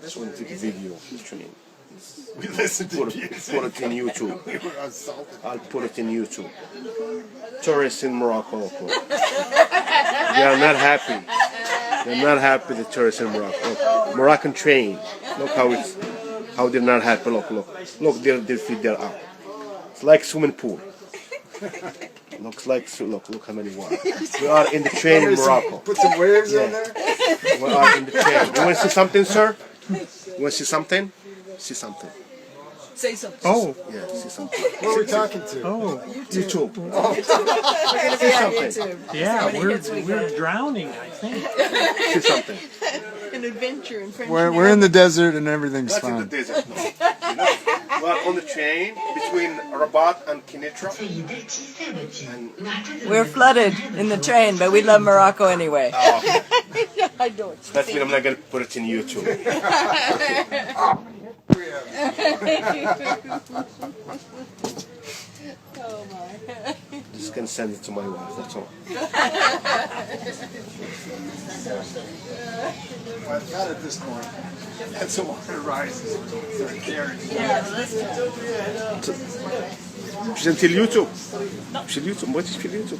Just want to take a video of the train. We listened to Put it in YouTube. We were assaulted. I'll put it in YouTube. Tourists in Morocco. They are not happy. They're not happy, the tourists in Morocco. Look, Moroccan train. Look how they're not happy. Look, their feet are up. It's like swimming pool. Look how many water. We are in the train in Morocco. Put some waves on there. We are in the train. You want to see something, sir? You want to see something? See something. Say something. Oh, Yeah, see something. What are we talking to? oh, YouTube. We're gonna be on YouTube. yeah, many hits we we're got. drowning, I think. See something. An adventure in French. We're in the desert and everything's That's in the fine. desert. You know, we are on the train between Rabat and Kenitra. We're flooded in the train, but we love Morocco anyway. Oh, I don't. that means I'm not going to put it in YouTube. Oh my. Just going to send it to my wife, that's all. I've got at this point. As the water rises, they're carrying. مش انت اليوتيوب؟ مش اليوتيوب، ما تجيش في اليوتيوب.